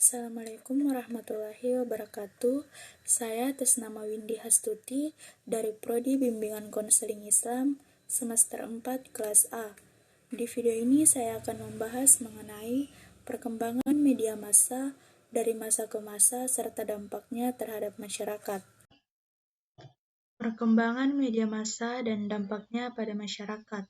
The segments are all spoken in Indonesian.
Assalamualaikum warahmatullahi wabarakatuh. Saya atas nama Windy Hastuti dari Prodi Bimbingan Konseling Islam semester 4 kelas A. Di video ini saya akan membahas mengenai perkembangan media massa dari masa ke masa serta dampaknya terhadap masyarakat. Perkembangan media massa dan dampaknya pada masyarakat.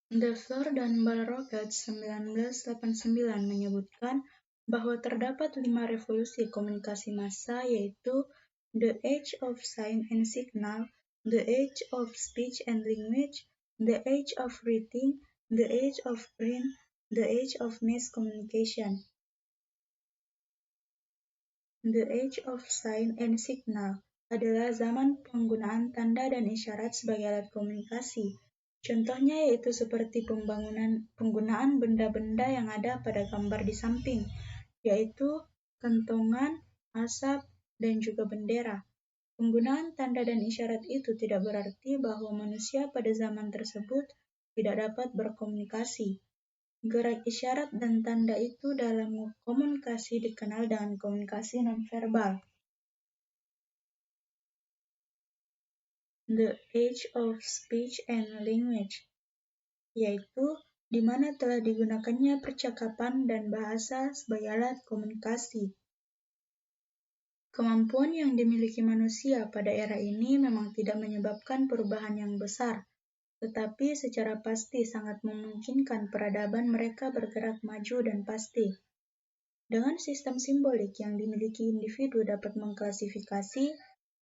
Devlor dan Ball-Rockets 1989 menyebutkan bahwa terdapat 5 revolusi komunikasi massa, yaitu The Age of Sign and Signal, The Age of Speech and Language, The Age of Writing, The Age of Print, The Age of Mass Communication. The Age of Sign and Signal adalah zaman penggunaan tanda dan isyarat sebagai alat komunikasi. Contohnya yaitu seperti penggunaan benda-benda yang ada pada gambar di samping, yaitu kentongan, asap, dan juga bendera. Penggunaan tanda dan isyarat itu tidak berarti bahwa manusia pada zaman tersebut tidak dapat berkomunikasi. Gerak isyarat dan tanda itu dalam komunikasi dikenal dengan komunikasi nonverbal. The Age of Speech and Language, yaitu di mana telah digunakannya percakapan dan bahasa sebagai alat komunikasi. Kemampuan yang dimiliki manusia pada era ini memang tidak menyebabkan perubahan yang besar, tetapi secara pasti sangat memungkinkan peradaban mereka bergerak maju dan pasti. Dengan sistem simbolik yang dimiliki individu dapat mengklasifikasi,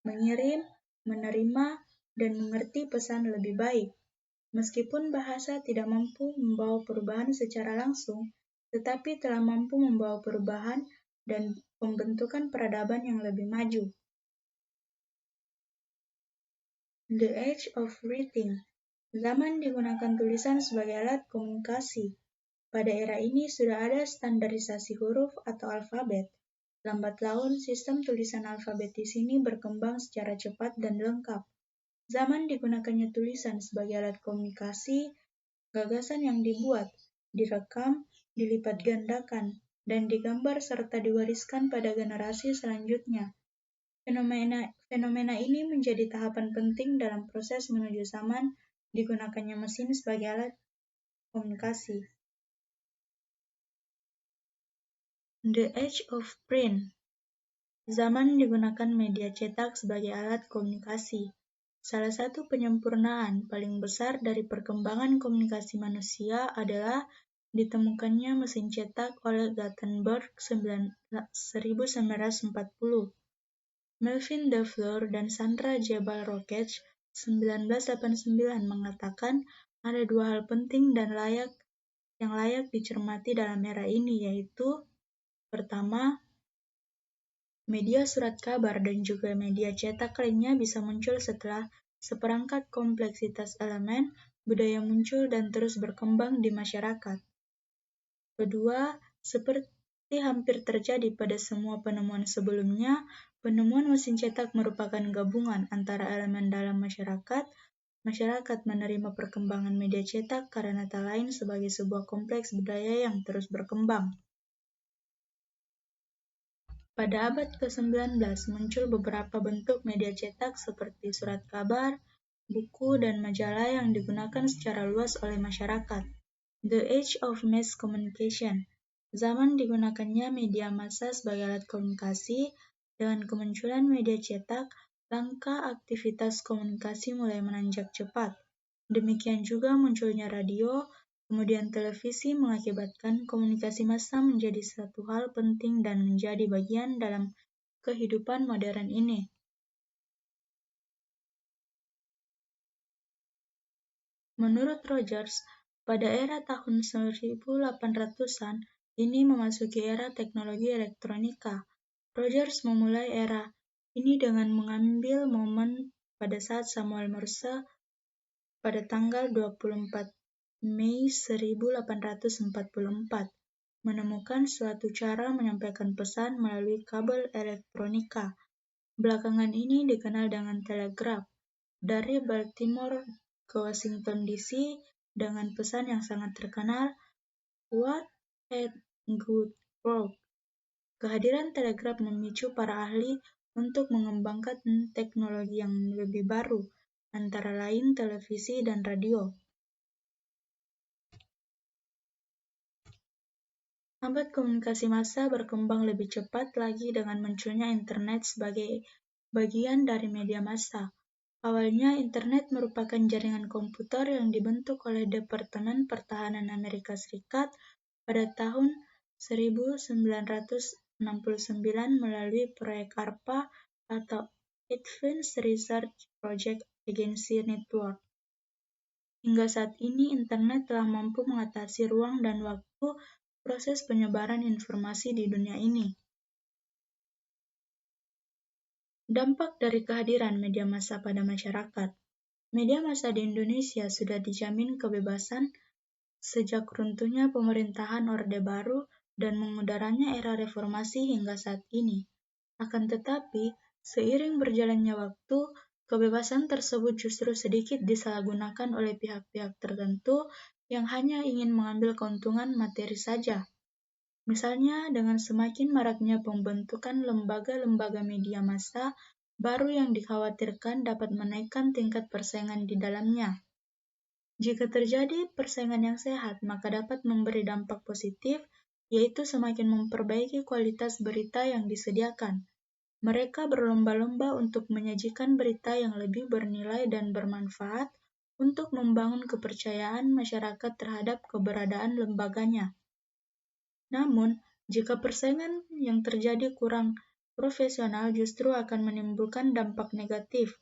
mengirim, menerima, dan mengerti pesan lebih baik. Meskipun bahasa tidak mampu membawa perubahan secara langsung, tetapi telah mampu membawa perubahan dan pembentukan peradaban yang lebih maju. The Age of Writing, zaman digunakan tulisan sebagai alat komunikasi. Pada era ini sudah ada standarisasi huruf atau alfabet. Lambat laun, sistem tulisan alfabet di sini berkembang secara cepat dan lengkap. Zaman digunakannya tulisan sebagai alat komunikasi, gagasan yang dibuat, direkam, dilipat gandakan, dan digambar serta diwariskan pada generasi selanjutnya. Fenomena ini menjadi tahapan penting dalam proses menuju zaman digunakannya mesin sebagai alat komunikasi. The Age of Print, zaman digunakan media cetak sebagai alat komunikasi. Salah satu penyempurnaan paling besar dari perkembangan komunikasi manusia adalah ditemukannya mesin cetak oleh Gutenberg 1940. Melvin Devlor dan Sandra J. Ball-Rockets 1989 mengatakan ada 2 hal penting dan yang layak dicermati dalam era ini, yaitu pertama, media surat kabar dan juga media cetak lainnya bisa muncul setelah seperangkat kompleksitas elemen budaya muncul dan terus berkembang di masyarakat. Kedua, seperti hampir terjadi pada semua penemuan sebelumnya, penemuan mesin cetak merupakan gabungan antara elemen dalam masyarakat. Masyarakat menerima perkembangan media cetak karena tak lain sebagai sebuah kompleks budaya yang terus berkembang. Pada abad ke-19 muncul beberapa bentuk media cetak seperti surat kabar, buku, dan majalah yang digunakan secara luas oleh masyarakat. The Age of Mass Communication, zaman digunakannya media massa sebagai alat komunikasi. Dengan kemunculan media cetak, langkah aktivitas komunikasi mulai menanjak cepat. Demikian juga munculnya radio, kemudian televisi mengakibatkan komunikasi massa menjadi satu hal penting dan menjadi bagian dalam kehidupan modern ini. Menurut Rogers, pada era tahun 1800-an, ini memasuki era teknologi elektronika. Rogers memulai era ini dengan mengambil momen pada saat Samuel Morse pada tanggal 24 Mei 1844 menemukan suatu cara menyampaikan pesan melalui kabel elektronika. Belakangan ini dikenal dengan telegraf. Dari Baltimore ke Washington DC dengan pesan yang sangat terkenal, What a good work! Kehadiran telegraf memicu para ahli untuk mengembangkan teknologi yang lebih baru, antara lain televisi dan radio. Abad komunikasi massa berkembang lebih cepat lagi dengan munculnya internet sebagai bagian dari media massa. Awalnya, internet merupakan jaringan komputer yang dibentuk oleh Departemen Pertahanan Amerika Serikat pada tahun 1969 melalui proyek ARPA atau Advanced Research Project Agency Network. Hingga saat ini, internet telah mampu mengatasi ruang dan waktu proses penyebaran informasi di dunia ini. Dampak dari kehadiran media massa pada masyarakat. Media massa di Indonesia sudah dijamin kebebasan sejak runtuhnya pemerintahan Orde Baru dan mengudaranya era reformasi hingga saat ini. Akan tetapi, seiring berjalannya waktu, kebebasan tersebut justru sedikit disalahgunakan oleh pihak-pihak tertentu yang hanya ingin mengambil keuntungan materi saja. Misalnya, dengan semakin maraknya pembentukan lembaga-lembaga media massa baru yang dikhawatirkan dapat menaikkan tingkat persaingan di dalamnya. Jika terjadi persaingan yang sehat, maka dapat memberi dampak positif, yaitu semakin memperbaiki kualitas berita yang disediakan. Mereka berlomba-lomba untuk menyajikan berita yang lebih bernilai dan bermanfaat untuk membangun kepercayaan masyarakat terhadap keberadaan lembaganya. Namun, jika persaingan yang terjadi kurang profesional justru akan menimbulkan dampak negatif,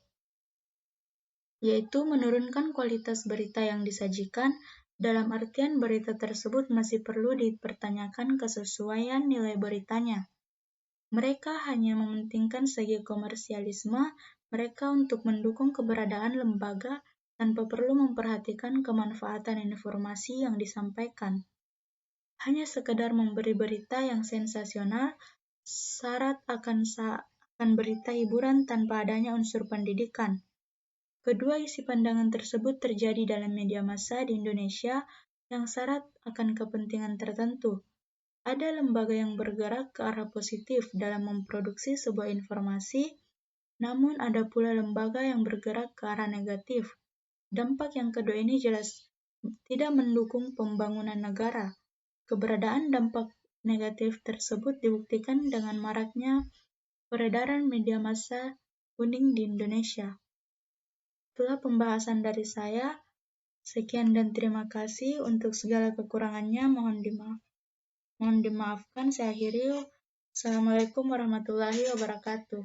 yaitu menurunkan kualitas berita yang disajikan, dalam artian berita tersebut masih perlu dipertanyakan kesesuaian nilai beritanya. Mereka hanya mementingkan segi komersialisme mereka untuk mendukung keberadaan lembaga tanpa perlu memperhatikan kemanfaatan informasi yang disampaikan. Hanya sekedar memberi berita yang sensasional, syarat akan berita hiburan tanpa adanya unsur pendidikan. Kedua isi pandangan tersebut terjadi dalam media massa di Indonesia yang syarat akan kepentingan tertentu. Ada lembaga yang bergerak ke arah positif dalam memproduksi sebuah informasi, namun ada pula lembaga yang bergerak ke arah negatif. Dampak yang kedua ini jelas tidak mendukung pembangunan negara. Keberadaan dampak negatif tersebut dibuktikan dengan maraknya peredaran media massa kuning di Indonesia. Itulah pembahasan dari saya. Sekian dan terima kasih. Untuk segala kekurangannya mohon dimaafkan. Saya akhiri. Assalamualaikum warahmatullahi wabarakatuh.